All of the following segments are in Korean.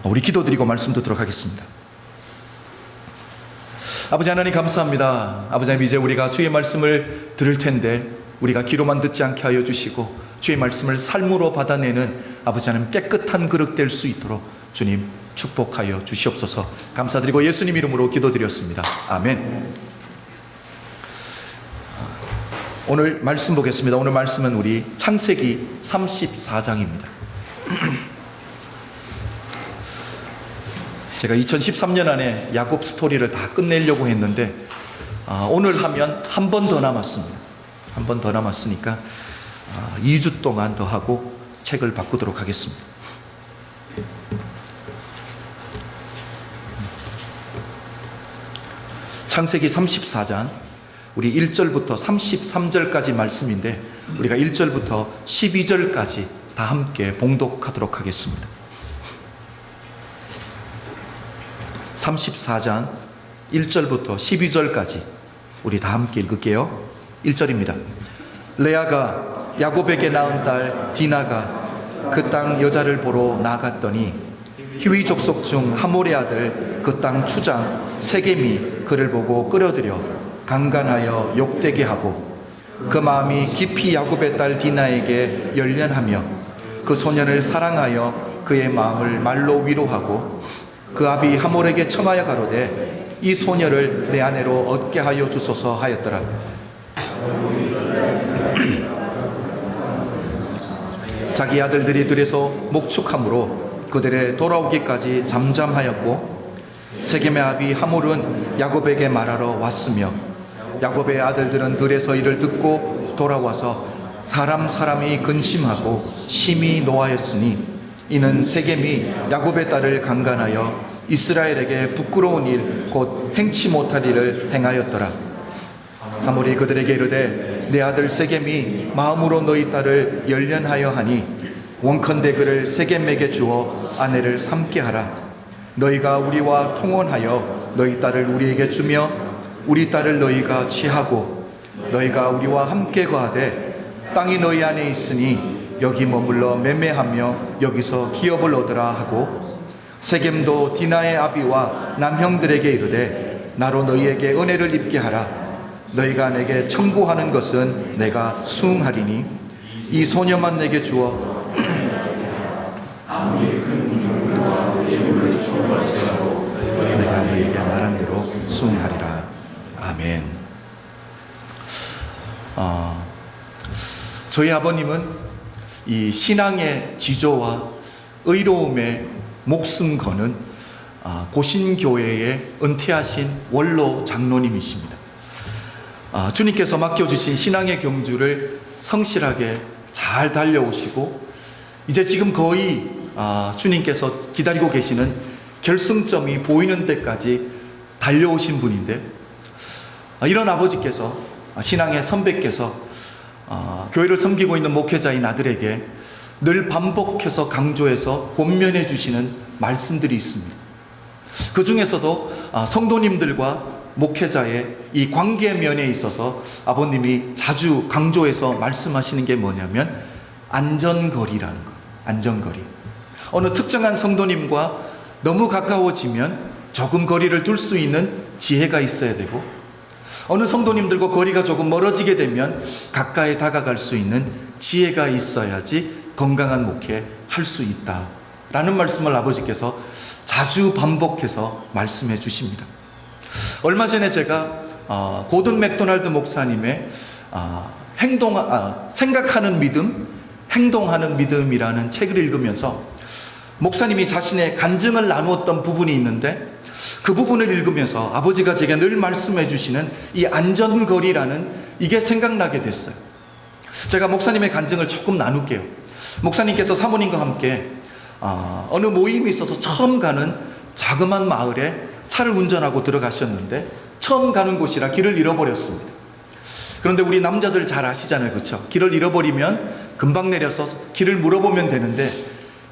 우리 기도드리고 말씀 듣도록 하겠습니다. 아버지 하나님 감사합니다. 아버지 하나님, 이제 우리가 주의 말씀을 들을 텐데 우리가 귀로만 듣지 않게 하여 주시고 주의 말씀을 삶으로 받아내는 아버지 하나님 깨끗한 그릇 될 수 있도록 주님 축복하여 주시옵소서. 감사드리고 예수님 이름으로 기도드렸습니다. 아멘. 오늘 말씀 보겠습니다. 오늘 말씀은 우리 창세기 34장입니다. 제가 2013년 안에 야곱 스토리를 다 끝내려고 했는데 오늘 하면 한 번 더 남았습니다. 한 번 더 남았으니까 2주 동안 더 하고 책을 바꾸도록 하겠습니다. 창세기 34장 우리 1절부터 33절까지 말씀인데 우리가 1절부터 12절까지 다 함께 봉독하도록 하겠습니다. 34장 1절부터 12절까지 우리 다 함께 읽을게요. 1절입니다. 레아가 야곱에게 낳은 딸 디나가 그 땅 여자를 보러 나갔더니 히위 족속 중 하몰의 아들 그 땅 추장 세겜이 그를 보고 끌어들여 강간하여 욕되게 하고 그 마음이 깊이 야곱의 딸 디나에게 열련하며 그 소년을 사랑하여 그의 마음을 말로 위로하고 그 아비 하몰에게 청하여 가로되 이 소녀를 내 아내로 얻게 하여 주소서 하였더라. 자기 아들들이 들에서 목축함으로 그들의 돌아오기까지 잠잠하였고 세겜의 아비 하몰은 야곱에게 말하러 왔으며 야곱의 아들들은 들에서 이를 듣고 돌아와서 사람이 근심하고 심히 노하였으니 이는 세겜이 야곱의 딸을 강간하여 이스라엘에게 부끄러운 일 곧 행치 못할 일을 행하였더라. 하몰이 그들에게 이르되 내 아들 세겜이 마음으로 너희 딸을 열련하여 하니 원컨대 그를 세겜에게 주어 아내를 삼게 하라. 너희가 우리와 통혼하여 너희 딸을 우리에게 주며 우리 딸을 너희가 취하고 너희가 우리와 함께 거하되 땅이 너희 안에 있으니 여기 머물러 매매하며 여기서 기업을 얻으라 하고 세겜도 디나의 아비와 남형들에게 이르되 나로 너희에게 은혜를 입게 하라. 너희가 내게 청구하는 것은 내가 수응하리니 이 소녀만 내게 주어 내가 너희에게 말한 대로 수응하리라. 아멘. 저희 아버님은 이 신앙의 지조와 의로움에 목숨 거는 고신교회의 은퇴하신 원로 장로님이십니다. 주님께서 맡겨주신 신앙의 경주를 성실하게 잘 달려오시고 이제 지금 거의 주님께서 기다리고 계시는 결승점이 보이는 데까지 달려오신 분인데 이런 아버지께서 신앙의 선배께서 교회를 섬기고 있는 목회자인 아들에게 늘 반복해서 강조해서 권면해 주시는 말씀들이 있습니다. 그 중에서도 성도님들과 목회자의 이 관계 면에 있어서 아버님이 자주 강조해서 말씀하시는 게 뭐냐면 안전거리라는 거예요. 안전거리. 어느 특정한 성도님과 너무 가까워지면 조금 거리를 둘 수 있는 지혜가 있어야 되고 어느 성도님들과 거리가 조금 멀어지게 되면 가까이 다가갈 수 있는 지혜가 있어야지 건강한 목회 할 수 있다라는 말씀을 아버지께서 자주 반복해서 말씀해 주십니다. 얼마 전에 제가 고든 맥도날드 목사님의 생각하는 믿음, 행동하는 믿음이라는 책을 읽으면서 목사님이 자신의 간증을 나누었던 부분이 있는데 그 부분을 읽으면서 아버지가 제게 늘 말씀해 주시는 이 안전거리라는 이게 생각나게 됐어요. 제가 목사님의 간증을 조금 나눌게요. 목사님께서 사모님과 함께 어느 모임이 있어서 처음 가는 자그마한 마을에 차를 운전하고 들어가셨는데 처음 가는 곳이라 길을 잃어버렸습니다. 그런데 우리 남자들 잘 아시잖아요, 그렇죠? 길을 잃어버리면 금방 내려서 길을 물어보면 되는데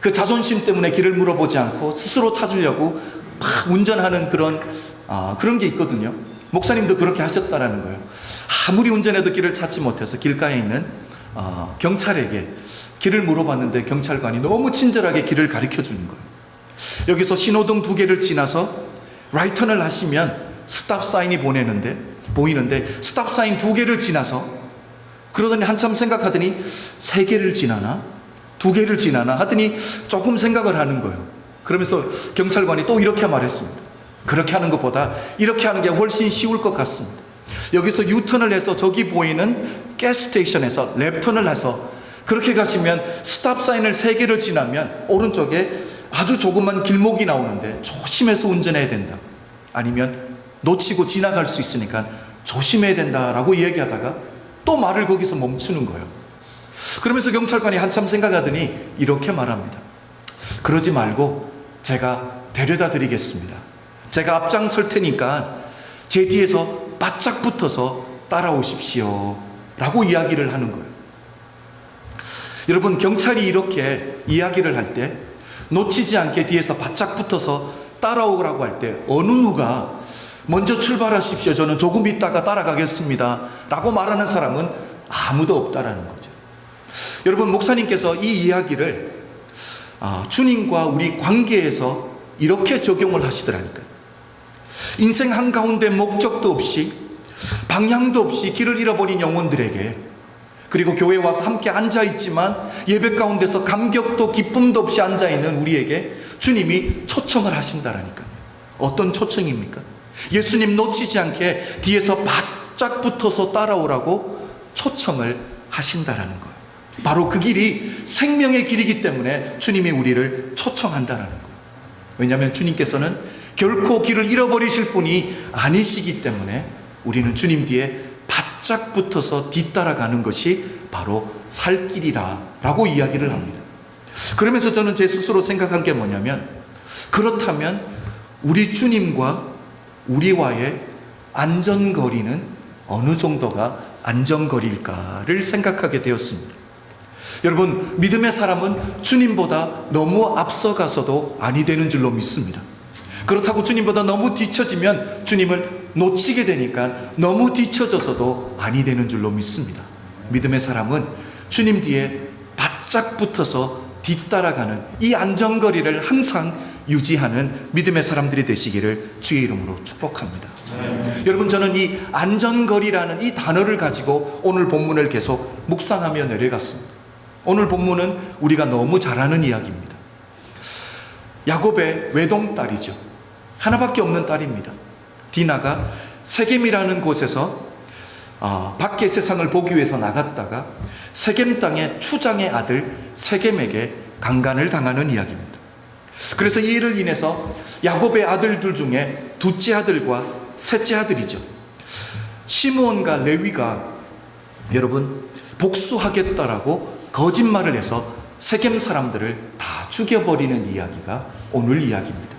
그 자존심 때문에 길을 물어보지 않고 스스로 찾으려고 막 운전하는 그런 게 있거든요. 목사님도 그렇게 하셨다라는 거예요. 아무리 운전해도 길을 찾지 못해서 길가에 있는 경찰에게 길을 물어봤는데 경찰관이 너무 친절하게 길을 가르쳐 주는 거예요. 여기서 신호등 2개를 지나서 라이턴을 하시면 스탑 사인이 보이는데 스탑 사인 2개를 지나서 그러더니 한참 생각하더니 3개를 지나나 2개를 지나나 하더니 조금 생각을 하는 거예요. 그러면서 경찰관이 또 이렇게 말했습니다. 그렇게 하는 것보다 이렇게 하는 게 훨씬 쉬울 것 같습니다. 여기서 유턴을 해서 저기 보이는 가스스테이션에서 랩턴을 해서 그렇게 가시면 스탑 사인을 3개를 지나면 오른쪽에 아주 조그만 길목이 나오는데 조심해서 운전해야 된다. 아니면 놓치고 지나갈 수 있으니까 조심해야 된다라고 이야기하다가 또 말을 거기서 멈추는 거예요. 그러면서 경찰관이 한참 생각하더니 이렇게 말합니다. 그러지 말고 제가 데려다 드리겠습니다. 제가 앞장설 테니까 제 뒤에서 바짝 붙어서 따라오십시오 라고 이야기를 하는 거예요. 여러분, 경찰이 이렇게 이야기를 할 때 놓치지 않게 뒤에서 바짝 붙어서 따라오라고 할 때 어느 누가 먼저 출발하십시오, 저는 조금 있다가 따라가겠습니다 라고 말하는 사람은 아무도 없다라는 거죠. 여러분, 목사님께서 이 이야기를 주님과 우리 관계에서 이렇게 적용을 하시더라니까요. 인생 한가운데 목적도 없이 방향도 없이 길을 잃어버린 영혼들에게, 그리고 교회에 와서 함께 앉아있지만 예배 가운데서 감격도 기쁨도 없이 앉아있는 우리에게 주님이 초청을 하신다라니까요. 어떤 초청입니까? 예수님 놓치지 않게 뒤에서 바짝 붙어서 따라오라고 초청을 하신다라는 거예요. 바로 그 길이 생명의 길이기 때문에 주님이 우리를 초청한다라는 거예요. 왜냐하면 주님께서는 결코 길을 잃어버리실 분이 아니시기 때문에 우리는 주님 뒤에 바짝 붙어서 뒤따라가는 것이 바로 살 길이라고 이야기를 합니다. 그러면서 저는 제 스스로 생각한 게 뭐냐면, 그렇다면 우리 주님과 우리와의 안전거리는 어느 정도가 안전거리일까를 생각하게 되었습니다. 여러분, 믿음의 사람은 주님보다 너무 앞서가서도 아니 되는 줄로 믿습니다. 그렇다고 주님보다 너무 뒤처지면 주님을 놓치게 되니까 너무 뒤처져서도 아니 되는 줄로 믿습니다. 믿음의 사람은 주님 뒤에 바짝 붙어서 뒤따라가는 이 안전거리를 항상 유지하는 믿음의 사람들이 되시기를 주의 이름으로 축복합니다. 여러분, 저는 이 안전거리라는 이 단어를 가지고 오늘 본문을 계속 묵상하며 내려갔습니다. 오늘 본문은 우리가 너무 잘 아는 이야기입니다. 야곱의 외동딸이죠. 하나밖에 없는 딸입니다. 디나가 세겜이라는 곳에서 밖의 세상을 보기 위해서 나갔다가 세겜 땅의 추장의 아들 세겜에게 강간을 당하는 이야기입니다. 그래서 이 일을 인해서 야곱의 아들들 중에 둘째 아들과 셋째 아들이죠, 시므온과 레위가 여러분 복수하겠다라고 거짓말을 해서 세겜 사람들을 다 죽여버리는 이야기가 오늘 이야기입니다.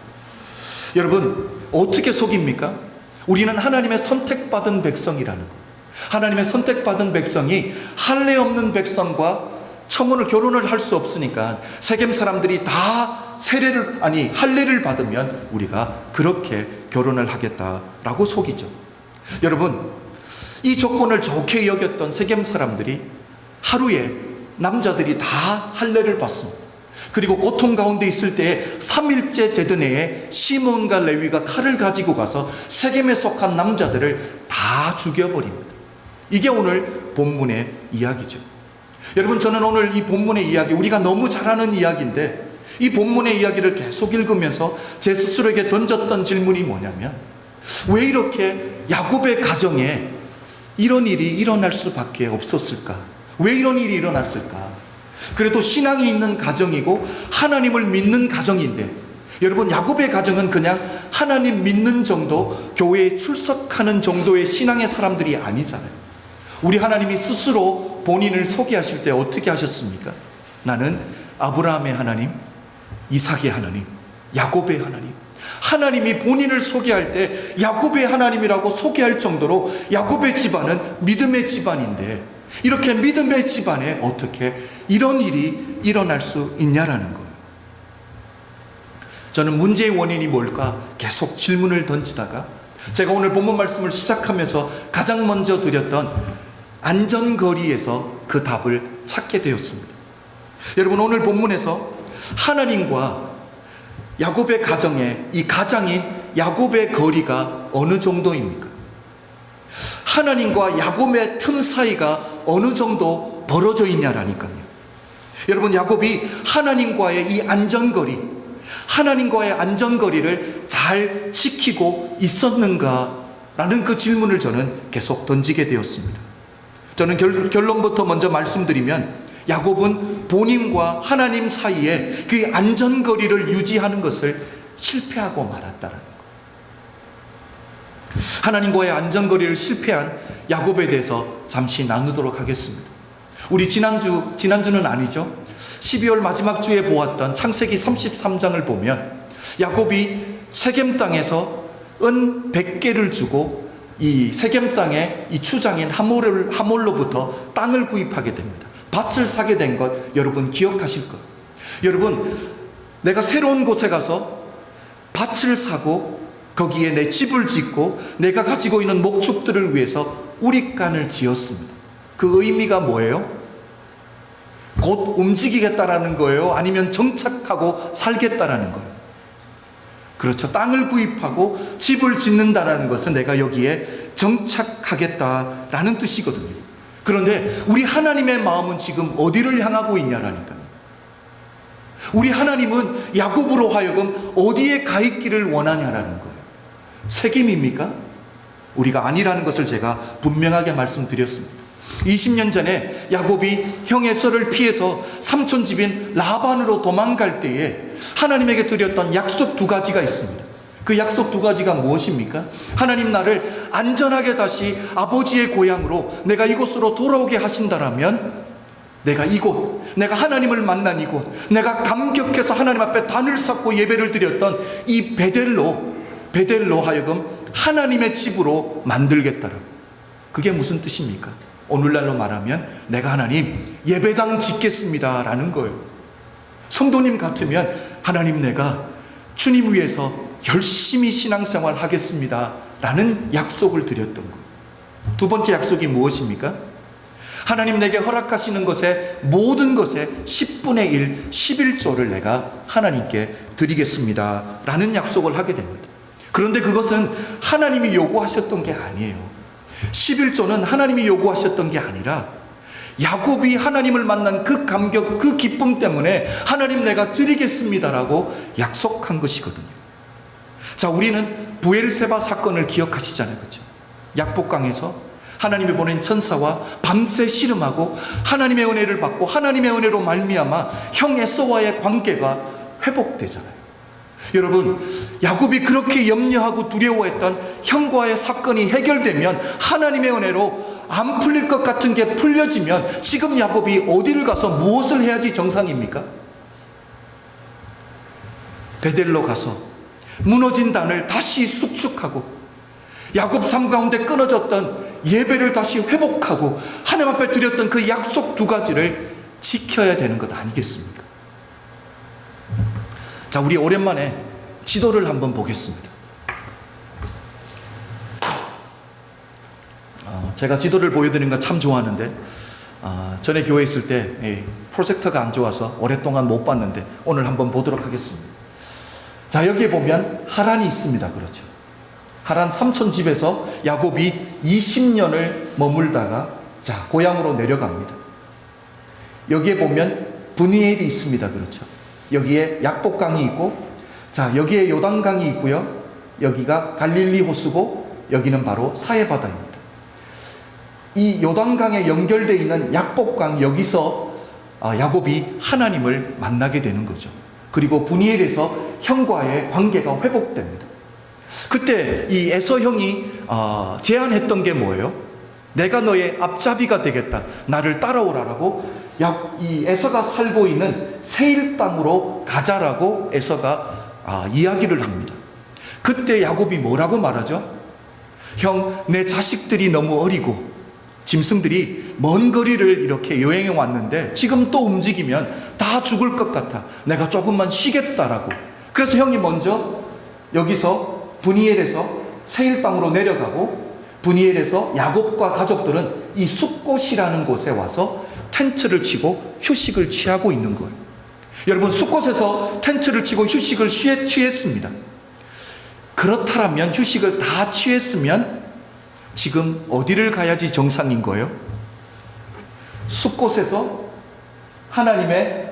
여러분, 어떻게 속입니까? 우리는 하나님의 선택받은 백성이라는 것. 하나님의 선택받은 백성이 할례 없는 백성과 결혼을 할 수 없으니까 세겜 사람들이 다 할례를 받으면 우리가 그렇게 결혼을 하겠다라고 속이죠. 여러분, 이 조건을 좋게 여겼던 세겜 사람들이 하루에 남자들이 다 할례를 받습니다. 그리고 고통 가운데 있을 때에 3일째 제드네에 시므온과 레위가 칼을 가지고 가서 세겜에 속한 남자들을 다 죽여버립니다. 이게 오늘 본문의 이야기죠. 여러분, 저는 오늘 이 본문의 이야기, 우리가 너무 잘 아는 이야기인데 이 본문의 이야기를 계속 읽으면서 제 스스로에게 던졌던 질문이 뭐냐면, 왜 이렇게 야곱의 가정에 이런 일이 일어날 수밖에 없었을까? 왜 이런 일이 일어났을까? 그래도 신앙이 있는 가정이고 하나님을 믿는 가정인데, 여러분, 야곱의 가정은 그냥 하나님 믿는 정도, 교회에 출석하는 정도의 신앙의 사람들이 아니잖아요. 우리 하나님이 스스로 본인을 소개하실 때 어떻게 하셨습니까? 나는 아브라함의 하나님, 이삭의 하나님, 야곱의 하나님. 하나님이 본인을 소개할 때 야곱의 하나님이라고 소개할 정도로 야곱의 집안은 믿음의 집안인데, 이렇게 믿음의 집안에 어떻게 이런 일이 일어날 수 있냐라는 거예요. 저는 문제의 원인이 뭘까 계속 질문을 던지다가 제가 오늘 본문 말씀을 시작하면서 가장 먼저 드렸던 안전거리에서 그 답을 찾게 되었습니다. 여러분, 오늘 본문에서 하나님과 야곱의 가정에, 이 가장인 야곱의 거리가 어느 정도입니까? 하나님과 야곱의 틈 사이가 어느 정도 벌어져 있냐라니까요. 여러분, 야곱이 하나님과의 이 안전거리, 하나님과의 안전거리를 잘 지키고 있었는가라는 그 질문을 저는 계속 던지게 되었습니다. 저는 결론부터 먼저 말씀드리면, 야곱은 본인과 하나님 사이에 그 안전거리를 유지하는 것을 실패하고 말았다는 것. 하나님과의 안전거리를 실패한 야곱에 대해서 잠시 나누도록 하겠습니다. 우리 지난주는 아니죠. 12월 마지막 주에 보았던 창세기 33장을 보면 야곱이 세겜 땅에서 은 100개를 주고 이 세겜 땅의 이 추장인 하몰로부터 땅을 구입하게 됩니다. 밭을 사게 된 것 여러분 기억하실 거예요. 여러분, 내가 새로운 곳에 가서 밭을 사고 거기에 내 집을 짓고 내가 가지고 있는 목축들을 위해서 우릿간을 지었습니다. 그 의미가 뭐예요? 곧 움직이겠다라는 거예요? 아니면 정착하고 살겠다라는 거예요? 그렇죠. 땅을 구입하고 집을 짓는다는 것은 내가 여기에 정착하겠다라는 뜻이거든요. 그런데 우리 하나님의 마음은 지금 어디를 향하고 있냐라니까요. 우리 하나님은 야곱으로 하여금 어디에 가 있기를 원하냐라는 거예요. 세겜입니까? 우리가 아니라는 것을 제가 분명하게 말씀드렸습니다. 20년 전에 야곱이 형 에서를 피해서 삼촌 집인 라반으로 도망갈 때에 하나님에게 드렸던 약속 두 가지가 있습니다. 그 약속 두 가지가 무엇입니까? 하나님 나를 안전하게 다시 아버지의 고향으로 내가 이곳으로 돌아오게 하신다라면 내가 이곳, 내가 하나님을 만난 이곳, 내가 감격해서 하나님 앞에 단을 쌓고 예배를 드렸던 이 베델로 하여금 하나님의 집으로 만들겠다라고. 그게 무슨 뜻입니까? 오늘날로 말하면 내가 하나님 예배당 짓겠습니다 라는 거예요. 성도님 같으면 하나님 내가 주님 위해서 열심히 신앙생활 하겠습니다 라는 약속을 드렸던 거예요. 두 번째 약속이 무엇입니까? 하나님 내게 허락하시는 것에 모든 것에 10분의 1, 11조를 내가 하나님께 드리겠습니다 라는 약속을 하게 됩니다. 그런데 그것은 하나님이 요구하셨던 게 아니에요. 11조는 하나님이 요구하셨던 게 아니라 야곱이 하나님을 만난 그 감격, 그 기쁨 때문에 하나님 내가 드리겠습니다라고 약속한 것이거든요. 자, 우리는 부엘세바 사건을 기억하시잖아요. 그렇죠? 약복강에서 하나님이 보낸 천사와 밤새 씨름하고 하나님의 은혜를 받고 하나님의 은혜로 말미암아 형 에서와의 관계가 회복되잖아요. 여러분, 야곱이 그렇게 염려하고 두려워했던 형과의 사건이 해결되면 하나님의 은혜로 안 풀릴 것 같은 게 풀려지면 지금 야곱이 어디를 가서 무엇을 해야지 정상입니까? 베델로 가서 무너진 단을 다시 숙축하고 야곱 삶 가운데 끊어졌던 예배를 다시 회복하고 하나님 앞에 드렸던 그 약속 두 가지를 지켜야 되는 것 아니겠습니까? 자, 우리 오랜만에 지도를 한번 보겠습니다. 제가 지도를 보여드리는 거 참 좋아하는데 전에 교회에 있을 때 프로젝터가 안 좋아서 오랫동안 못 봤는데 오늘 한번 보도록 하겠습니다. 자, 여기에 보면 하란이 있습니다. 그렇죠? 하란 삼촌 집에서 야곱이 20년을 머물다가 자, 고향으로 내려갑니다. 여기에 보면 브니엘이 있습니다. 그렇죠? 여기에 약복강이 있고, 자, 여기에 요단강이 있고요. 여기가 갈릴리 호수고 여기는 바로 사해바다입니다. 이 요단강에 연결되어 있는 약복강, 여기서 야곱이 하나님을 만나게 되는 거죠. 그리고 브니엘에서 형과의 관계가 회복됩니다. 그때 이 에서 형이 제안했던 게 뭐예요? 내가 너의 앞잡이가 되겠다, 나를 따라오라라고 이 에서가 살고 있는 세일 땅으로 가자라고 에서가 이야기를 합니다. 그때 야곱이 뭐라고 말하죠? 형, 내 자식들이 너무 어리고 짐승들이 먼 거리를 이렇게 여행해 왔는데 지금 또 움직이면 다 죽을 것 같아, 내가 조금만 쉬겠다라고. 그래서 형이 먼저 여기서 브니엘에서 세일 땅으로 내려가고, 브니엘에서 야곱과 가족들은 이 숫곳이라는 곳에 와서 텐트를 치고 휴식을 취하고 있는 거예요. 여러분, 숲곳에서 텐트를 치고 휴식을 취했습니다. 그렇다면, 휴식을 다 취했으면 지금 어디를 가야지 정상인 거예요? 숲곳에서 하나님의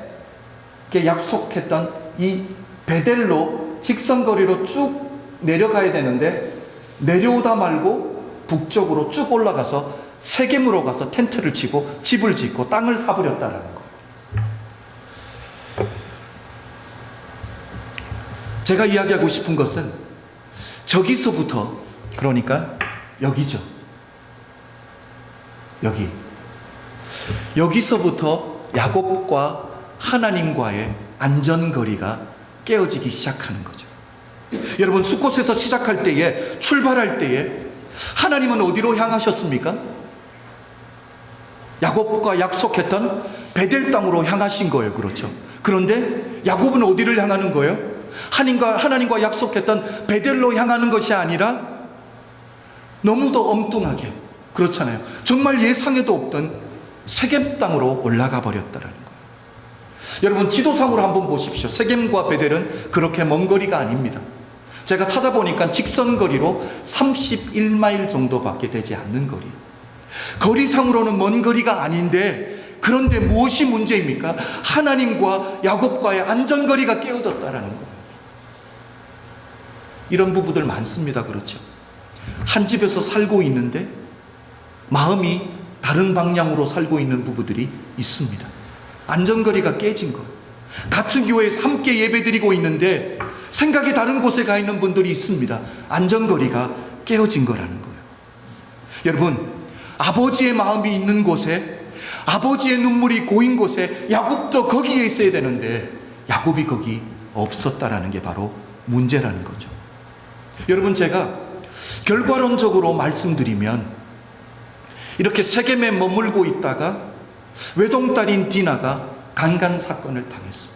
약속했던 이 베델로 직선거리로 쭉 내려가야 되는데, 내려오다 말고 북쪽으로 쭉 올라가서 세겜으로 가서 텐트를 치고 집을 짓고 땅을 사버렸다라는 거예요. 제가 이야기하고 싶은 것은 저기서부터, 그러니까 여기죠. 여기서부터 야곱과 하나님과의 안전거리가 깨어지기 시작하는 거죠. 여러분, 숲곳에서 시작할 때에, 출발할 때에 하나님은 어디로 향하셨습니까? 야곱과 약속했던 베델 땅으로 향하신 거예요. 그렇죠? 그런데 야곱은 어디를 향하는 거예요? 하나님과 약속했던 베델로 향하는 것이 아니라 너무도 엉뚱하게, 그렇잖아요, 정말 예상에도 없던 세겜 땅으로 올라가 버렸다라는 거예요. 여러분, 지도상으로 한번 보십시오. 세겜과 베델은 그렇게 먼 거리가 아닙니다. 제가 찾아보니까 직선거리로 31마일 정도밖에 되지 않는 거리. 거리상으로는 먼 거리가 아닌데, 그런데 무엇이 문제입니까? 하나님과 야곱과의 안전거리가 깨어졌다라는 거예요. 이런 부부들 많습니다. 그렇죠? 한 집에서 살고 있는데 마음이 다른 방향으로 살고 있는 부부들이 있습니다. 안전거리가 깨진 거예요. 같은 교회에서 함께 예배드리고 있는데 생각이 다른 곳에 가 있는 분들이 있습니다. 안전거리가 깨어진 거라는 거예요. 여러분, 아버지의 마음이 있는 곳에, 아버지의 눈물이 고인 곳에 야곱도 거기에 있어야 되는데 야곱이 거기 없었다라는 게 바로 문제라는 거죠. 여러분, 제가 결과론적으로 말씀드리면, 이렇게 세겜에 머물고 있다가 외동딸인 디나가 강간 사건을 당했습니다.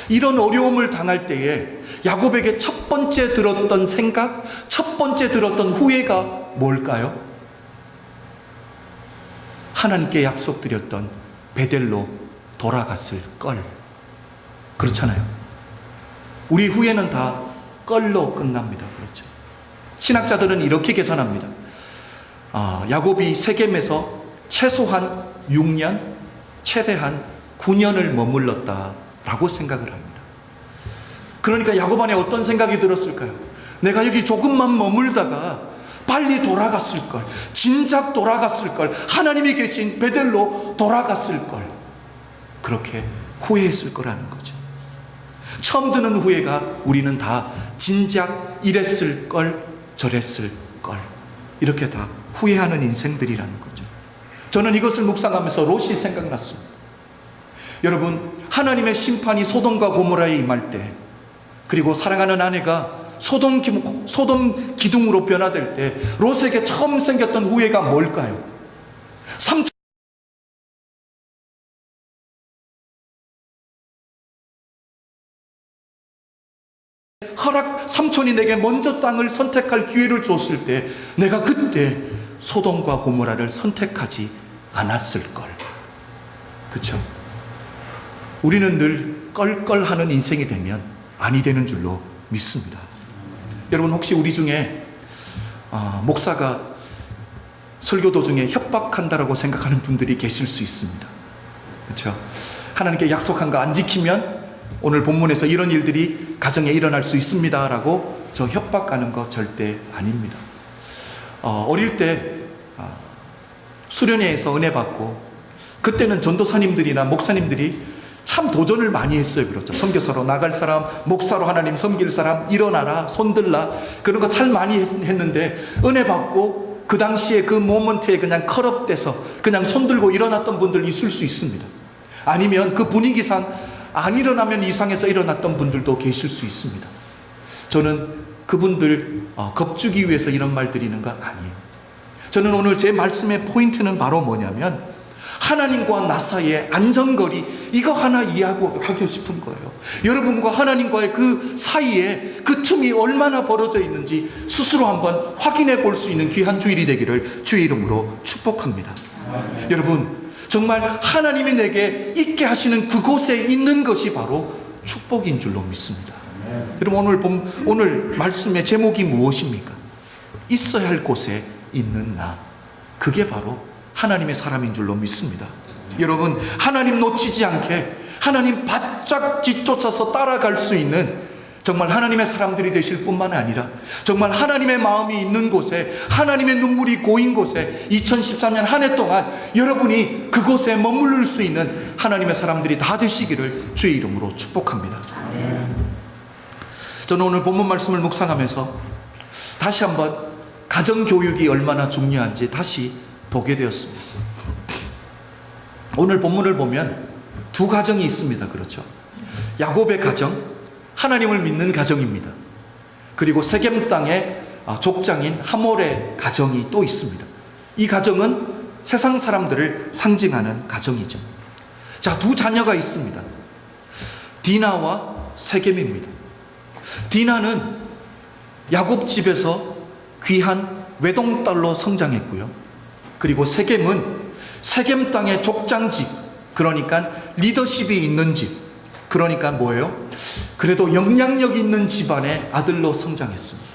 이런 어려움을 당할 때에 야곱에게 첫 번째 들었던 생각, 첫 번째 들었던 후회가 뭘까요? 하나님께 약속드렸던 베델로 돌아갔을 걸. 그렇잖아요. 우리 후회는 다 껄로 끝납니다. 그렇죠? 신학자들은 이렇게 계산합니다. 야곱이 세겜에서 최소한 6년, 최대한 9년을 머물렀다라고 생각을 합니다. 그러니까 야곱 안에 어떤 생각이 들었을까요? 내가 여기 조금만 머물다가 빨리 돌아갔을 걸, 진작 돌아갔을 걸, 하나님이 계신 베델로 돌아갔을 걸, 그렇게 후회했을 거라는 거죠. 처음 드는 후회가 우리는 다 진작 이랬을 걸, 저랬을 걸, 이렇게 다 후회하는 인생들이라는 거죠. 저는 이것을 묵상하면서 롯이 생각났습니다. 여러분, 하나님의 심판이 소돔과 고모라에 임할 때, 그리고 사랑하는 아내가 소돔 기둥으로 변화될 때 롯에게 처음 생겼던 후회가 뭘까요? 삼촌이 내게 먼저 땅을 선택할 기회를 줬을 때 내가 그때 소돔과 고모라를 선택하지 않았을걸. 그렇죠? 우리는 늘 껄껄하는 인생이 되면 아니 되는 줄로 믿습니다. 여러분, 혹시 우리 중에 목사가 설교 도중에 협박한다라고 생각하는 분들이 계실 수 있습니다. 그렇죠? 하나님께 약속한 거 안 지키면 오늘 본문에서 이런 일들이 가정에 일어날 수 있습니다 라고 저 협박하는 거 절대 아닙니다. 어릴 때 수련회에서 은혜 받고, 그때는 전도사님들이나 목사님들이 참 도전을 많이 했어요. 그렇죠? 선교사로 나갈 사람, 목사로 하나님 섬길 사람, 일어나라, 손들라, 그런 거 참 많이 했는데, 은혜 받고 그 당시에 그 모먼트에 그냥 컬업돼서 그냥 손들고 일어났던 분들 있을 수 있습니다. 아니면 그 분위기상 안 일어나면 이상해서 일어났던 분들도 계실 수 있습니다. 저는 그분들 겁주기 위해서 이런 말 드리는 거 아니에요. 저는 오늘 제 말씀의 포인트는 바로 뭐냐면, 하나님과 나 사이의 안전거리, 이거 하나 이해하고 싶은 거예요. 여러분과 하나님과의 그 사이에 그 틈이 얼마나 벌어져 있는지 스스로 한번 확인해 볼 수 있는 귀한 주일이 되기를 주의 이름으로 축복합니다. 여러분, 정말 하나님이 내게 있게 하시는 그곳에 있는 것이 바로 축복인 줄로 믿습니다. 여러분, 오늘 말씀의 제목이 무엇입니까? 있어야 할 곳에 있는 나. 그게 바로 하나님의 사람인 줄로 믿습니다. 여러분, 하나님 놓치지 않게 하나님 바짝 뒤쫓아서 따라갈 수 있는 정말 하나님의 사람들이 되실 뿐만 아니라 정말 하나님의 마음이 있는 곳에, 하나님의 눈물이 고인 곳에 2013년 한 해 동안 여러분이 그곳에 머무를 수 있는 하나님의 사람들이 다 되시기를 주의 이름으로 축복합니다. 저는 오늘 본문 말씀을 묵상하면서 다시 한번 가정교육이 얼마나 중요한지 다시 보게 되었습니다. 오늘 본문을 보면 두 가정이 있습니다. 그렇죠? 야곱의 가정, 하나님을 믿는 가정입니다. 그리고 세겜 땅의 족장인 하몰의 가정이 또 있습니다. 이 가정은 세상 사람들을 상징하는 가정이죠. 자, 두 자녀가 있습니다. 디나와 세겜입니다. 디나는 야곱 집에서 귀한 외동딸로 성장했고요. 그리고 세겜은 세겜 땅의 족장집, 그러니까 리더십이 있는 집, 그러니까 뭐예요? 그래도 영향력 있는 집안의 아들로 성장했습니다.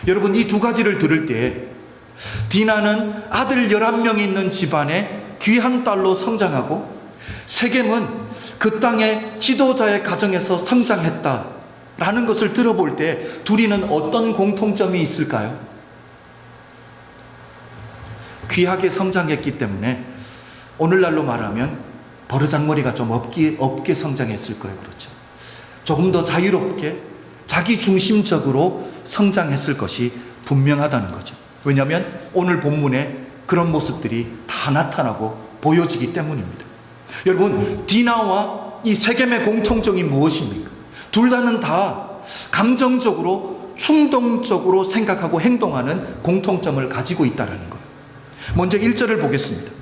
여러분, 이 두 가지를 들을 때 디나는 아들 11명이 있는 집안의 귀한 딸로 성장하고 세겜은 그 땅의 지도자의 가정에서 성장했다라는 것을 들어볼 때 둘이는 어떤 공통점이 있을까요? 귀하게 성장했기 때문에 오늘날로 말하면 버르장머리가 좀 없게 성장했을 거예요. 그렇죠? 조금 더 자유롭게 자기 중심적으로 성장했을 것이 분명하다는 거죠. 왜냐하면 오늘 본문에 그런 모습들이 다 나타나고 보여지기 때문입니다. 여러분, 디나와 이 세겜의 공통점이 무엇입니까? 둘 다는 다 감정적으로 충동적으로 생각하고 행동하는 공통점을 가지고 있다는 거예요. 먼저 1절을 보겠습니다.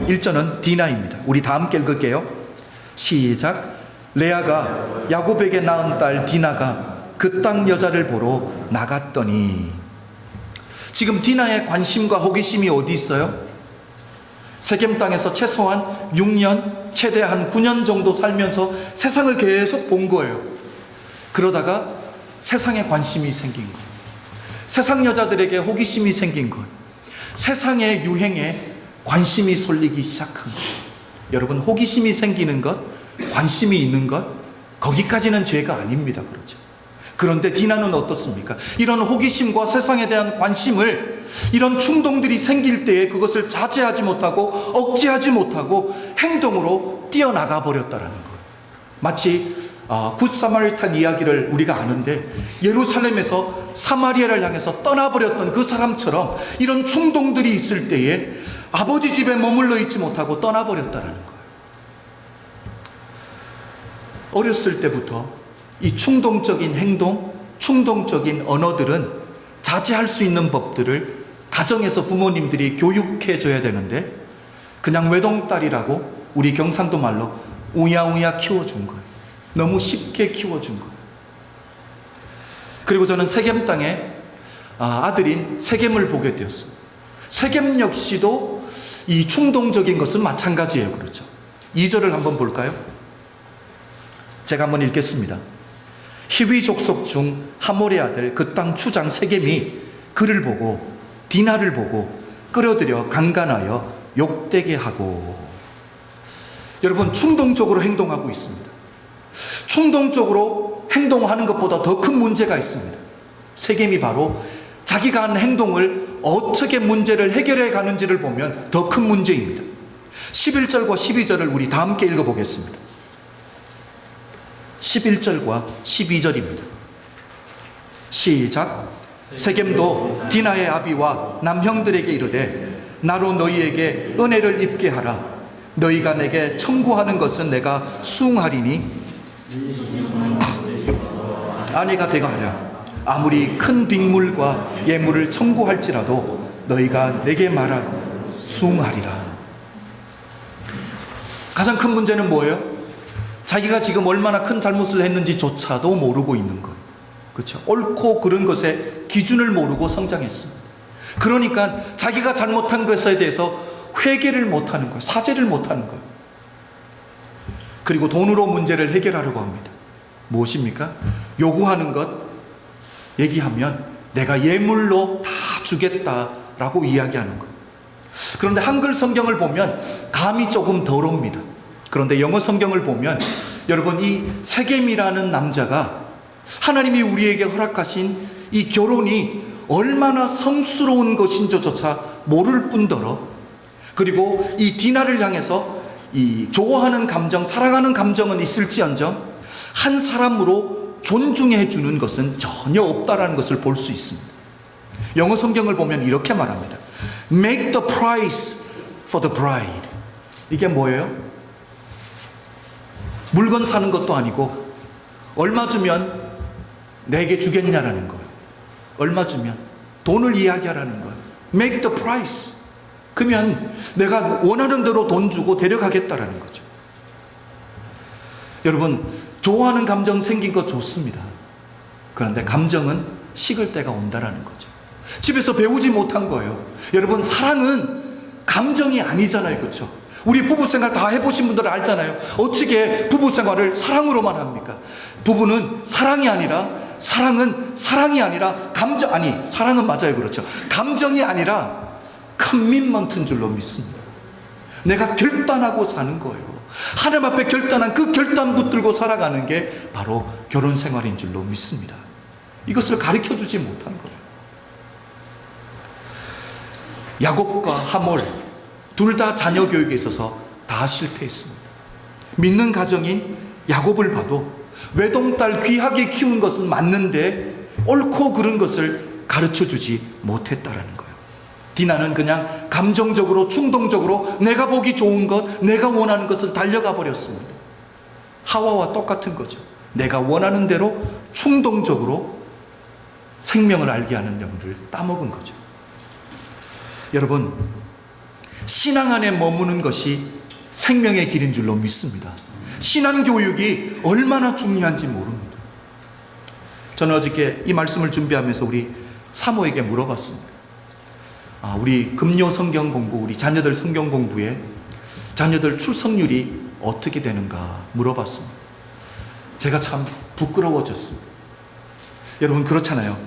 1절은 디나입니다. 우리 다 함께 읽을게요. 시작. 레아가 야곱에게 낳은 딸 디나가 그 땅 여자를 보러 나갔더니. 지금 디나의 관심과 호기심이 어디 있어요? 세겜 땅에서 최소한 6년, 최대 한 9년 정도 살면서 세상을 계속 본 거예요. 그러다가 세상에 관심이 생긴 거예요. 세상 여자들에게 호기심이 생긴 거예요. 세상의 유행에 관심이 쏠리기 시작한 것. 여러분, 호기심이 생기는 것, 관심이 있는 것, 거기까지는 죄가 아닙니다. 그렇죠? 그런데 디나는 어떻습니까? 이런 호기심과 세상에 대한 관심을, 이런 충동들이 생길 때에 그것을 자제하지 못하고 억제하지 못하고 행동으로 뛰어나가 버렸다는 거예요. 마치 굿 사마리탄 이야기를 우리가 아는데 예루살렘에서 사마리아를 향해서 떠나버렸던 그 사람처럼 이런 충동들이 있을 때에 아버지 집에 머물러 있지 못하고 떠나버렸다는 거예요. 어렸을 때부터 이 충동적인 행동, 충동적인 언어들은 자제할 수 있는 법들을 가정에서 부모님들이 교육해 줘야 되는데 그냥 외동딸이라고 우리 경상도 말로 우야우야 키워준 거예요. 너무 쉽게 키워준 거예요. 그리고 저는 세겜 땅에 아들인 세겜을 보게 되었습니다. 세겜 역시도 이 충동적인 것은 마찬가지예요. 그렇죠? 2절을 한번 볼까요? 제가 한번 읽겠습니다. 히위 족속 중 하몰의 아들 그 땅 추장 세겜이 그를 보고 디나를 보고 끌어들여 강간하여 욕되게 하고. 여러분, 충동적으로 행동하고 있습니다. 충동적으로 행동하는 것보다 더 큰 문제가 있습니다. 세겜이 바로 자기가 한 행동을 어떻게 문제를 해결해 가는지를 보면 더 큰 문제입니다. 11절과 12절을 우리 다 함께 읽어보겠습니다. 11절과 12절입니다. 시작. 세겜도 디나의 아비와 남형들에게 이르되 나로 너희에게 은혜를 입게 하라. 너희가 내게 청구하는 것은 내가 수응하리니 아내가 되가 하랴. 아무리 큰 빅물과 예물을 청구할지라도 너희가 내게 말하 수응하리라. 가장 큰 문제는 뭐예요? 자기가 지금 얼마나 큰 잘못을 했는지조차도 모르고 있는 것. 그렇죠? 옳고 그른 것의 기준을 모르고 성장했습니다. 그러니까 자기가 잘못한 것에 대해서 회개를 못하는 거예요. 사죄를 못하는 거예요. 그리고 돈으로 문제를 해결하려고 합니다. 무엇입니까? 요구하는 것 얘기하면 내가 예물로 다 주겠다라고 이야기하는 거예요. 그런데 한글 성경을 보면 감이 조금 덜 옵니다. 그런데 영어 성경을 보면 여러분, 이 세겜이라는 남자가 하나님이 우리에게 허락하신 이 결혼이 얼마나 성스러운 것인지조차 모를 뿐더러, 그리고 이 디나를 향해서 이 좋아하는 감정, 사랑하는 감정은 있을지언정 한 사람으로 존중해 주는 것은 전혀 없다라는 것을 볼 수 있습니다. 영어 성경을 보면 이렇게 말합니다. Make the price for the bride. 이게 뭐예요? 물건 사는 것도 아니고 얼마 주면 내게 주겠냐라는 거예요. 얼마 주면 돈을 이야기하라는 거예요. Make the price. 그러면 내가 원하는 대로 돈 주고 데려가겠다라는 거죠. 여러분, 좋아하는 감정 생긴 거 좋습니다. 그런데 감정은 식을 때가 온다라는 거죠. 집에서 배우지 못한 거예요. 여러분, 사랑은 감정이 아니잖아요. 그렇죠? 우리 부부생활 다 해보신 분들은 알잖아요. 어떻게 부부생활을 사랑으로만 합니까? 부부는 사랑이 아니라, 사랑은 사랑이 아니라 감정, 아니 사랑은 맞아요. 그렇죠? 감정이 아니라 커밋먼트인 줄로 믿습니다. 내가 결단하고 사는 거예요. 하나님 앞에 결단한 그 결단 붙들고 살아가는 게 바로 결혼 생활인 줄로 믿습니다. 이것을 가르쳐 주지 못한 거예요. 야곱과 하몰 둘 다 자녀 교육에 있어서 다 실패했습니다. 믿는 가정인 야곱을 봐도 외동딸 귀하게 키운 것은 맞는데 옳고 그른 것을 가르쳐 주지 못했다라는 거예요. 디나는 그냥 감정적으로, 충동적으로 내가 보기 좋은 것, 내가 원하는 것을 달려가 버렸습니다. 하와와 똑같은 거죠. 내가 원하는 대로 충동적으로 생명을 알게 하는 영을 따먹은 거죠. 여러분, 신앙 안에 머무는 것이 생명의 길인 줄로 믿습니다. 신앙 교육이 얼마나 중요한지 모릅니다. 저는 어저께 이 말씀을 준비하면서 우리 사모에게 물어봤습니다. 우리 금요 성경 공부, 우리 자녀들 성경 공부에 자녀들 출석률이 어떻게 되는가 물어봤습니다. 제가 참 부끄러워졌습니다. 여러분, 그렇잖아요.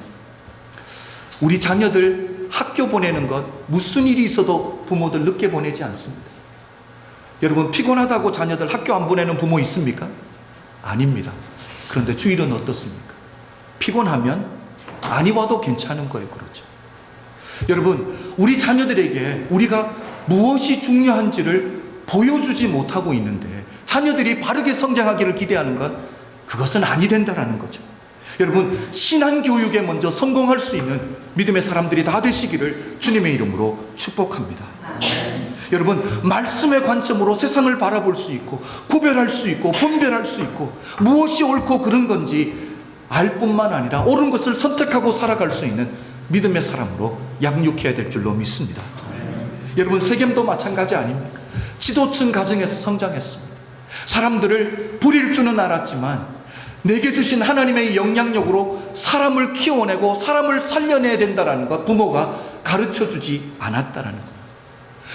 우리 자녀들 학교 보내는 것, 무슨 일이 있어도 부모들 늦게 보내지 않습니다. 여러분, 피곤하다고 자녀들 학교 안 보내는 부모 있습니까? 아닙니다. 그런데 주일은 어떻습니까? 피곤하면 아니 와도 괜찮은 거예요. 그렇죠? 여러분, 우리 자녀들에게 우리가 무엇이 중요한지를 보여주지 못하고 있는데 자녀들이 바르게 성장하기를 기대하는 것, 그것은 아니 된다라는 거죠. 여러분, 신앙교육에 먼저 성공할 수 있는 믿음의 사람들이 다 되시기를 주님의 이름으로 축복합니다. 여러분, 말씀의 관점으로 세상을 바라볼 수 있고 구별할 수 있고 분별할 수 있고 무엇이 옳고 그른 건지 알 뿐만 아니라 옳은 것을 선택하고 살아갈 수 있는 믿음의 사람으로 양육해야 될 줄로 믿습니다. 여러분, 세겜도 마찬가지 아닙니까? 지도층 가정에서 성장했습니다. 사람들을 부릴 줄은 알았지만 내게 주신 하나님의 영향력으로 사람을 키워내고 사람을 살려내야 된다는 것, 부모가 가르쳐주지 않았다는 것.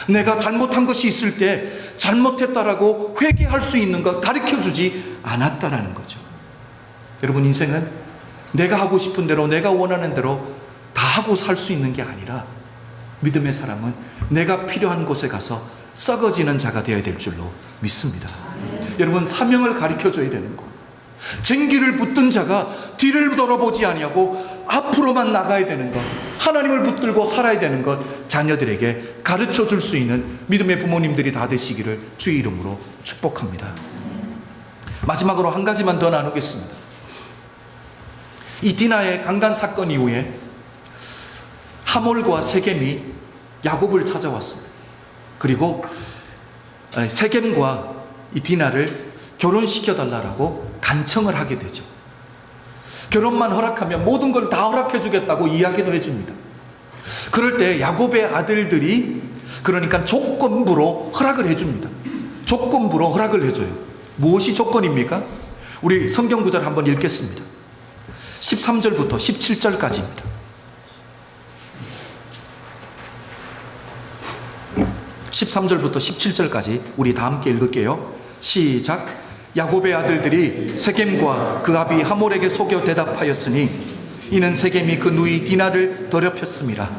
내가 잘못한 것이 있을 때 잘못했다라고 회개할 수 있는 것 가르쳐주지 않았다는 거죠. 여러분, 인생은 내가 하고 싶은 대로, 내가 원하는 대로 다 하고 살 수 있는 게 아니라 믿음의 사람은 내가 필요한 곳에 가서 썩어지는 자가 되어야 될 줄로 믿습니다. 여러분, 사명을 가르쳐줘야 되는 거. 쟁기를 붙든 자가 뒤를 돌아보지 아니하고 앞으로만 나가야 되는 것, 하나님을 붙들고 살아야 되는 것, 자녀들에게 가르쳐 줄 수 있는 믿음의 부모님들이 다 되시기를 주의 이름으로 축복합니다. 마지막으로 한 가지만 더 나누겠습니다. 이 디나의 강간 사건 이후에 하몰과 세겜이 야곱을 찾아왔습니다. 그리고 세겜과 이 디나를 결혼시켜달라고 간청을 하게 되죠. 결혼만 허락하면 모든 걸 다 허락해 주겠다고 이야기도 해줍니다. 그럴 때 야곱의 아들들이 그러니까 조건부로 허락을 해줍니다. 조건부로 허락을 해줘요. 무엇이 조건입니까? 우리 성경 구절 한번 읽겠습니다. 13절부터 17절까지입니다. 13절부터 17절까지 우리 다 함께 읽을게요. 시작. 야곱의 아들들이 세겜과 그 아비 하몰에게 속여 대답하였으니 이는 세겜이 그 누이 디나를 더럽혔음이라.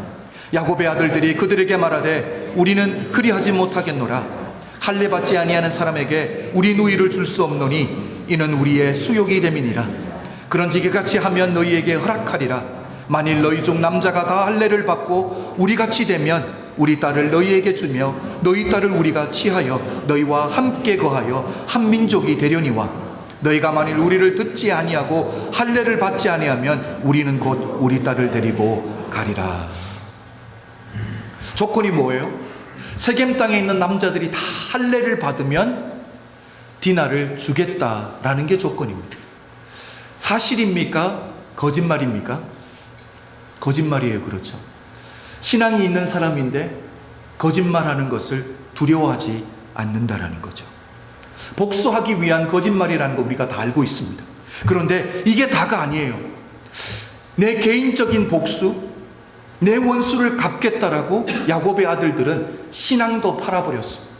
야곱의 아들들이 그들에게 말하되 우리는 그리하지 못하겠노라. 할례 받지 아니하는 사람에게 우리 누이를 줄 수 없노니 이는 우리의 수욕이 됨이니라. 그런지 이같이 하면 너희에게 허락하리라. 만일 너희 중 남자가 다 할례를 받고 우리같이 되면 우리 딸을 너희에게 주며 너희 딸을 우리가 취하여 너희와 함께 거하여 한 민족이 되려니와 너희가 만일 우리를 듣지 아니하고 할례를 받지 아니하면 우리는 곧 우리 딸을 데리고 가리라. 조건이 뭐예요? 세겜 땅에 있는 남자들이 다 할례를 받으면 디나를 주겠다라는 게 조건입니다. 사실입니까? 거짓말입니까? 거짓말이에요. 그렇죠. 신앙이 있는 사람인데 거짓말하는 것을 두려워하지 않는다라는 거죠. 복수하기 위한 거짓말이라는 거 우리가 다 알고 있습니다. 그런데 이게 다가 아니에요. 내 개인적인 복수, 내 원수를 갚겠다라고 야곱의 아들들은 신앙도 팔아버렸습니다.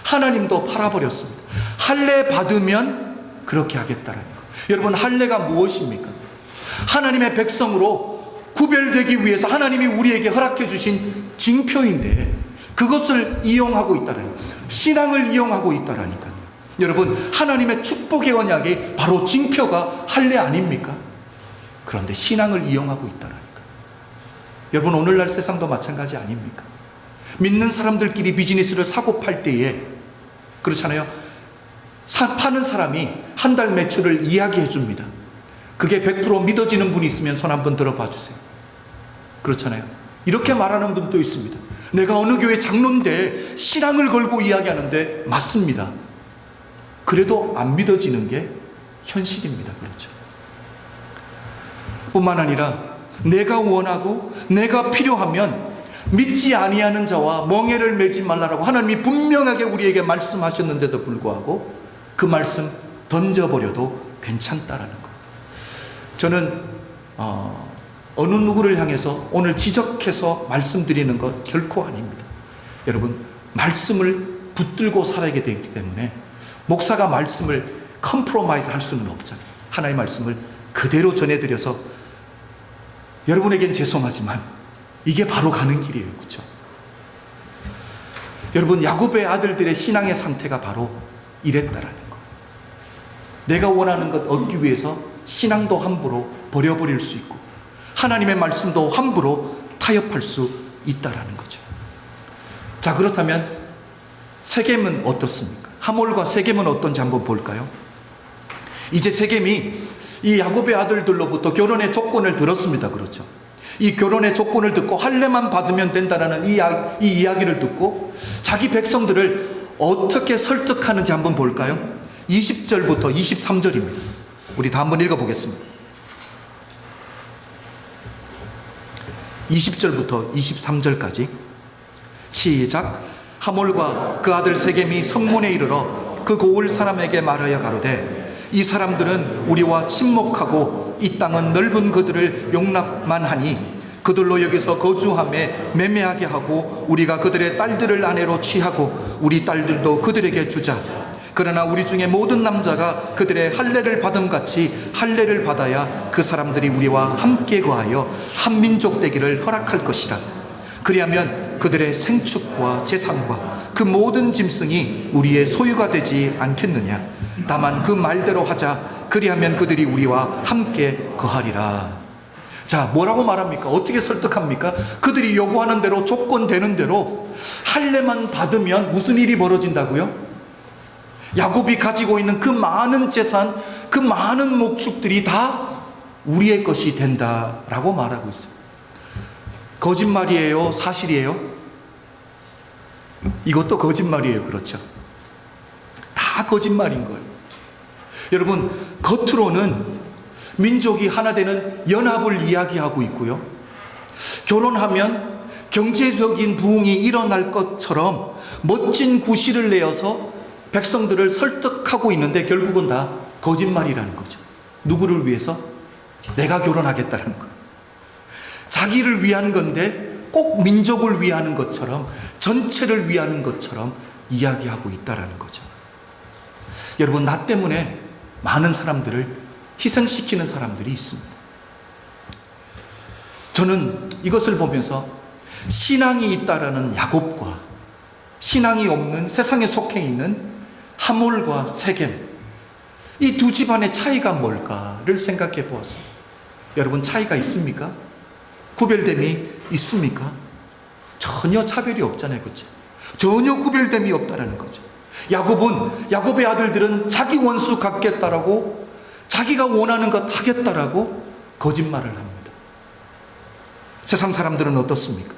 하나님도 팔아버렸습니다. 할례 받으면 그렇게 하겠다라는 거. 여러분, 할례가 무엇입니까? 하나님의 백성으로 구별되기 위해서 하나님이 우리에게 허락해 주신 징표인데 그것을 이용하고 있다는, 신앙을 이용하고 있다라니까요. 여러분, 하나님의 축복의 언약이 바로 징표가 할례 아닙니까? 그런데 신앙을 이용하고 있다라니까. 여러분, 오늘날 세상도 마찬가지 아닙니까? 믿는 사람들끼리 비즈니스를 사고 팔 때에 그렇잖아요. 파는 사람이 한 달 매출을 이야기해 줍니다. 그게 100% 믿어지는 분이 있으면 손 한번 들어봐 주세요. 그렇잖아요. 이렇게 말하는 분도 있습니다. 내가 어느 교회 장로인데 신앙을 걸고 이야기하는데 맞습니다. 그래도 안 믿어지는 게 현실입니다. 그렇죠. 뿐만 아니라 내가 원하고 내가 필요하면 믿지 아니하는 자와 멍에를 매지 말라라고 하나님이 분명하게 우리에게 말씀하셨는데도 불구하고 그 말씀 던져버려도 괜찮다라는 거. 저는 어느 누구를 향해서 오늘 지적해서 말씀드리는 것 결코 아닙니다. 여러분, 말씀을 붙들고 살아야 되기 때문에 목사가 말씀을 컴프로마이즈 할 수는 없잖아요. 하나님의 말씀을 그대로 전해드려서 여러분에겐 죄송하지만 이게 바로 가는 길이에요. 그렇죠? 여러분, 야곱의 아들들의 신앙의 상태가 바로 이랬다라는 거. 내가 원하는 것 얻기 위해서 신앙도 함부로 버려버릴 수 있고 하나님의 말씀도 함부로 타협할 수 있다라는 거죠. 자, 그렇다면 세겜은 어떻습니까? 하몰과 세겜은 어떤지 한번 볼까요? 이제 세겜이 이 야곱의 아들들로부터 결혼의 조건을 들었습니다. 그렇죠? 이 결혼의 조건을 듣고 할례만 받으면 된다라는 이 이야기를 듣고 자기 백성들을 어떻게 설득하는지 한번 볼까요? 20절부터 23절입니다. 우리 다 한번 읽어보겠습니다. 20절부터 23절까지 시작. 하몰과 그 아들 세겜이 성문에 이르러 그 고을 사람에게 말하여 가로되 이 사람들은 우리와 친목하고 이 땅은 넓은 그들을 용납만 하니 그들로 여기서 거주함에 매매하게 하고 우리가 그들의 딸들을 아내로 취하고 우리 딸들도 그들에게 주자. 그러나 우리 중에 모든 남자가 그들의 할례를 받음같이 할례를 받아야 그 사람들이 우리와 함께 거하여 한 민족 되기를 허락할 것이라. 그리하면 그들의 생축과 재산과 그 모든 짐승이 우리의 소유가 되지 않겠느냐. 다만 그 말대로 하자. 그리하면 그들이 우리와 함께 거하리라. 자, 뭐라고 말합니까? 어떻게 설득합니까? 그들이 요구하는 대로, 조건 되는 대로 할례만 받으면 무슨 일이 벌어진다고요? 야곱이 가지고 있는 그 많은 재산, 그 많은 목축들이 다 우리의 것이 된다라고 말하고 있어요. 거짓말이에요? 사실이에요? 이것도 거짓말이에요. 그렇죠? 다 거짓말인 거예요. 여러분, 겉으로는 민족이 하나 되는 연합을 이야기하고 있고요. 결혼하면 경제적인 부흥이 일어날 것처럼 멋진 구실을 내어서 백성들을 설득하고 있는데 결국은 다 거짓말이라는 거죠. 누구를 위해서? 내가 결혼하겠다는 거예요. 자기를 위한 건데 꼭 민족을 위하는 것처럼, 전체를 위하는 것처럼 이야기하고 있다라는 거죠. 여러분, 나 때문에 많은 사람들을 희생시키는 사람들이 있습니다. 저는 이것을 보면서 신앙이 있다라는 야곱과 신앙이 없는 세상에 속해 있는 하몰과 세겜, 이 두 집안의 차이가 뭘까를 생각해 보았습니다. 여러분, 차이가 있습니까? 구별됨이 있습니까? 전혀 차별이 없잖아요, 그렇죠? 전혀 구별됨이 없다라는 거죠. 야곱의 아들들은 자기 원수 갚겠다라고, 자기가 원하는 것 하겠다라고 거짓말을 합니다. 세상 사람들은 어떻습니까?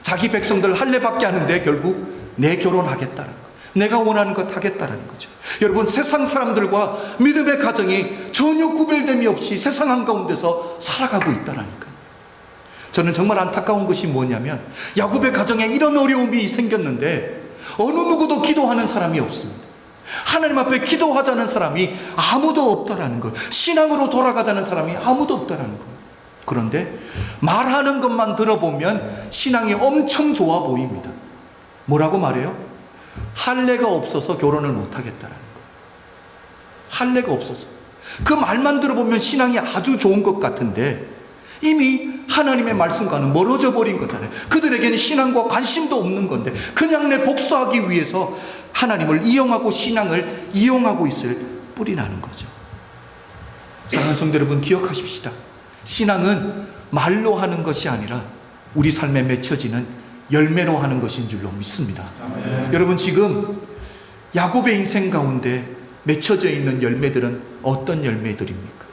자기 백성들 할례받게 하는데 결국 내 결혼하겠다는 거, 내가 원하는 것 하겠다는 거죠. 여러분, 세상 사람들과 믿음의 가정이 전혀 구별됨이 없이 세상 한가운데서 살아가고 있다라니까요. 저는 정말 안타까운 것이 뭐냐면, 야곱의 가정에 이런 어려움이 생겼는데 어느 누구도 기도하는 사람이 없습니다. 하나님 앞에 기도하자는 사람이 아무도 없다라는 거예요. 신앙으로 돌아가자는 사람이 아무도 없다라는 거예요. 그런데 말하는 것만 들어보면 신앙이 엄청 좋아 보입니다. 뭐라고 말해요? 할례가 없어서 결혼을 못하겠다라는 거예요. 할례가 없어서. 그 말만 들어보면 신앙이 아주 좋은 것 같은데 이미 하나님의 말씀과는 멀어져 버린 거잖아요. 그들에게는 신앙과 관심도 없는 건데 그냥 내 복수하기 위해서 하나님을 이용하고 신앙을 이용하고 있을 뿔이 나는 거죠. 사랑하는 성도 여러분, 기억하십시다. 신앙은 말로 하는 것이 아니라 우리 삶에 맺혀지는 열매로 하는 것인 줄로 믿습니다. 여러분, 지금 야곱의 인생 가운데 맺혀져 있는 열매들은 어떤 열매들입니까?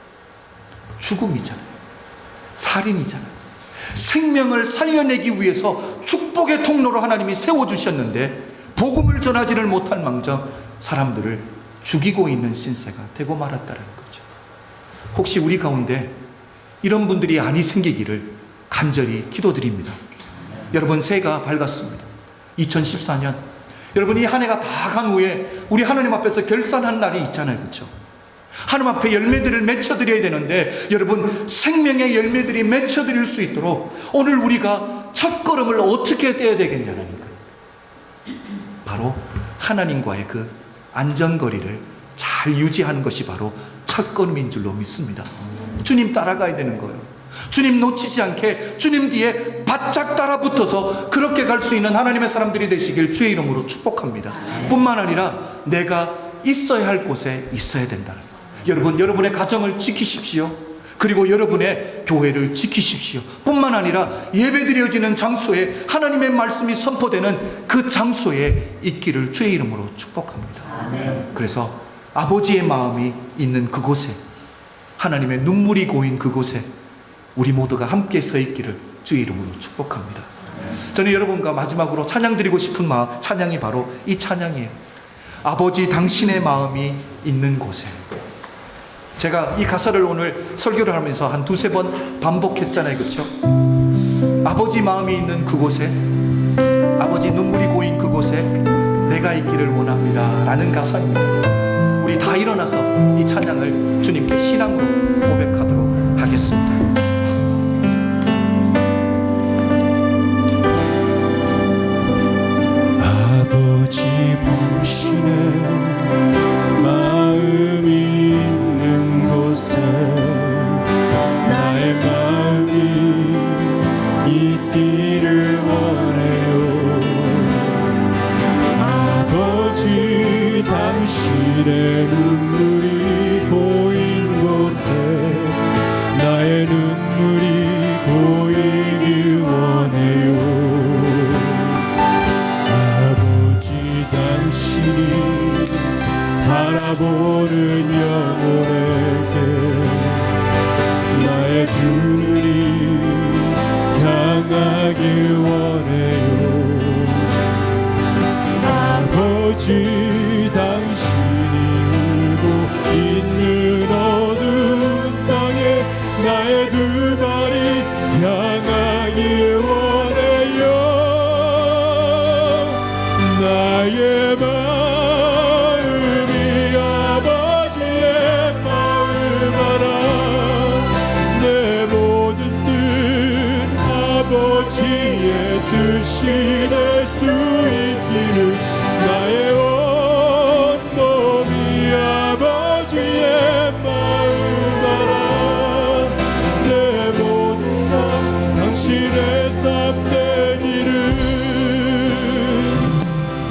죽음이잖아요. 살인이잖아요. 생명을 살려내기 위해서 축복의 통로로 하나님이 세워주셨는데 복음을 전하지를 못할 망정 사람들을 죽이고 있는 신세가 되고 말았다는 거죠. 혹시 우리 가운데 이런 분들이 아니 생기기를 간절히 기도드립니다. 여러분, 새해가 밝았습니다. 2014년. 여러분, 이 한 해가 다 간 후에 우리 하나님 앞에서 결산한 날이 있잖아요, 그렇죠? 하나님 앞에 열매들을 맺혀드려야 되는데, 여러분, 생명의 열매들이 맺혀드릴 수 있도록 오늘 우리가 첫 걸음을 어떻게 떼야 되겠냐는 거예요. 바로 하나님과의 그 안전거리를 잘 유지하는 것이 바로 첫 걸음인 줄로 믿습니다. 주님 따라가야 되는 거예요. 주님 놓치지 않게 주님 뒤에 바짝 따라붙어서 그렇게 갈 수 있는 하나님의 사람들이 되시길 주의 이름으로 축복합니다. 뿐만 아니라 내가 있어야 할 곳에 있어야 된다는 거예요. 여러분, 여러분의 가정을 지키십시오. 그리고 여러분의 교회를 지키십시오. 뿐만 아니라 예배드려지는 장소에 하나님의 말씀이 선포되는 그 장소에 있기를 주의 이름으로 축복합니다. 그래서 아버지의 마음이 있는 그곳에, 하나님의 눈물이 고인 그곳에 우리 모두가 함께 서 있기를 주의 이름으로 축복합니다. 저는 여러분과 마지막으로 찬양 드리고 싶은 찬양이 바로 이 찬양이에요. 아버지 당신의 마음이 있는 곳에. 제가 이 가사를 오늘 설교를 하면서 한 두세 번 반복했잖아요, 그렇죠? 아버지 마음이 있는 그곳에, 아버지 눈물이 고인 그곳에 내가 있기를 원합니다 라는 가사입니다. 우리 다 일어나서 이 찬양을 주님께 신앙으로 고백하도록 하겠습니다. 아버지 당신의 마음이 있는 곳에 나의 마음이 있기를 원해요. 아버지 당신의 눈물이 고인 곳에 나의 눈물이 고이길 원해요. 당신이 바라보는 영혼에게 나의 두 눈이 향하길 원해요. 아버지 당신이 울고 있는 어두운 땅에 나의 두 발이 향하길 원해요. 나의 마음이 아버지의 마음 알아. 내 모든 뜻 아버지의 뜻이 될 수 있기를 나의 온몸이 아버지의 마음 알아 내 모든 삶 당신의 삶 되기를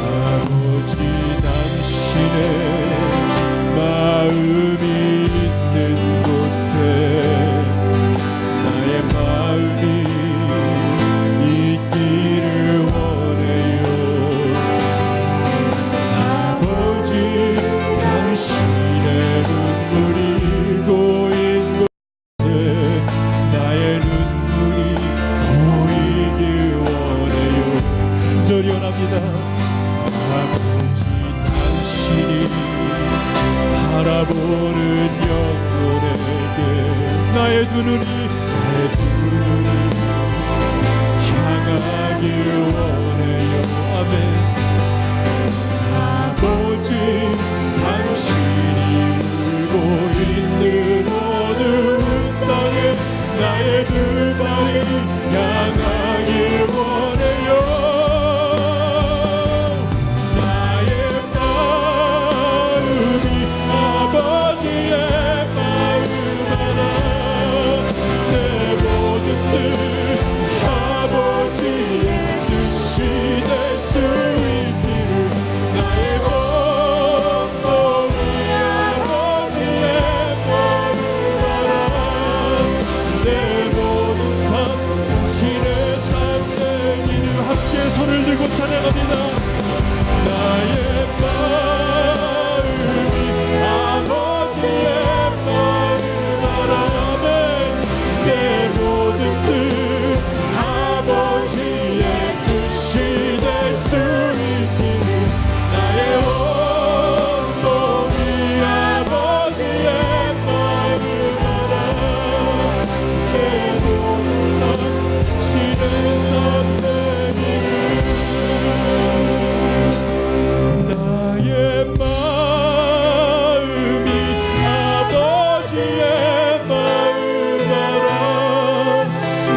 아버지 당신의 마음이 있는 곳에 나의 마음이 있기를 원해요 아버지 당신의 눈물이 고인 곳에 나의 눈물이 보이길 원해요 간절히 원합니다 아버지 당신이 바라보는 영혼에게 나의 두 눈이 향하길 원해요 아멘 아버지 당신이 울고 있는 어두운 땅에 나의 두 발이 향하길 원해요 나의 마음이 아버지의 마음 알아 내 모든 뜻 아버지의 뜻이 될 수 있기를 나의 온몸이 아버지의 마음 알아 내 모든 삶 당신의 삶 되기를 함께 손을 들고 찬양합니다 나의 마음이 아버지의 마음 알아 내 모든 뜻 아버지의 뜻이 될 수 있기를 나의 온몸이 아버지의 마음 알아 내 모든 삶 당신의 삶 되기를 나의 마음이 아버지의 마음 알아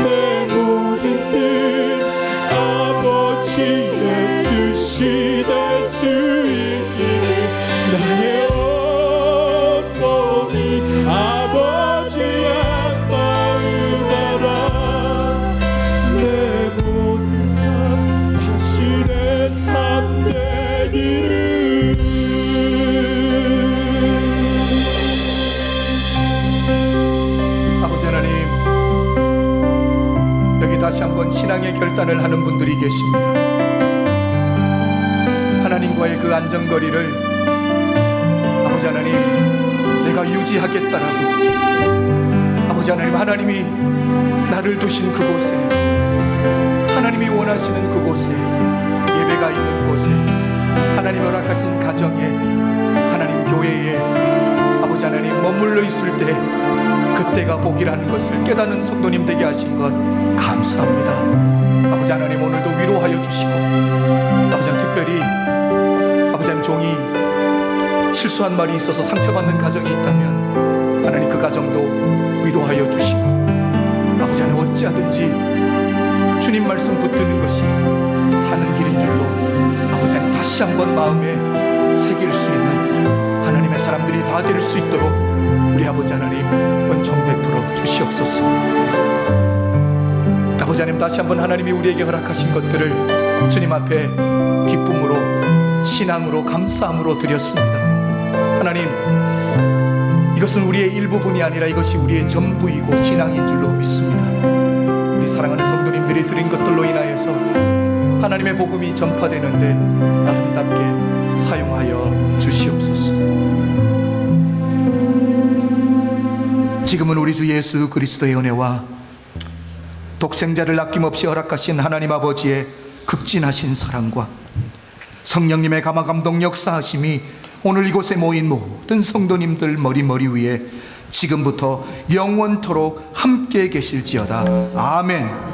내 모든 뜻 아버지의 뜻이 될 수 있기를 나의 온몸이 아버지의 마음 알아 내 모든 삶 당신의 삶 되기를 아버지 하나님, 여기 다시 한번 신앙의 결단을 하는 분들이 계십니다. 하나님과의 그 안전거리를 아버지 하나님 내가 유지하겠다라고 아버지 하나님 하나님이 나를 두신 그곳에 하나님이 원하시는 그곳에 예배가 있는 곳에 하나님 허락하신 가정에 하나님 교회에 아버지 하나님 머물러 있을 때 그때가 복이라는 것을 깨닫는 성도님 되게 하신 것 감사합니다. 아버지 하나님 오늘도 위로하여 주시고 아버지 하나님 특별히 아버지 하나님 종이 실수한 말이 있어서 상처받는 가정이 있다면 하나님 그 가정도 위로하여 주시고 아버지 하나님 어찌하든지 주님 말씀 붙드는 것이 사는 길인 줄로 아버지 하나님 다시 한번 마음에 새길 수 있는 하나님의 사람들이 다 될 수 있도록 우리 아버지 하나님 은총 베풀어 주시옵소서. 아버지 하나님 다시 한번 하나님이 우리에게 허락하신 것들을 주님 앞에 기쁨으로 신앙으로 감사함으로 드렸습니다. 하나님 이것은 우리의 일부분이 아니라 이것이 우리의 전부이고 신앙인 줄로 믿습니다. 우리 사랑하는 성도님들이 드린 것들로 인하여서 하나님의 복음이 전파되는데 아름답게 사용하여 주시옵소서. 지금은 우리 주 예수 그리스도의 은혜와 독생자를 아낌없이 허락하신 하나님 아버지의 극진하신 사랑과 성령님의 감화감동 역사하심이 오늘 이곳에 모인 모든 성도님들 머리 위에 지금부터 영원토록 함께 계실지어다. 아멘.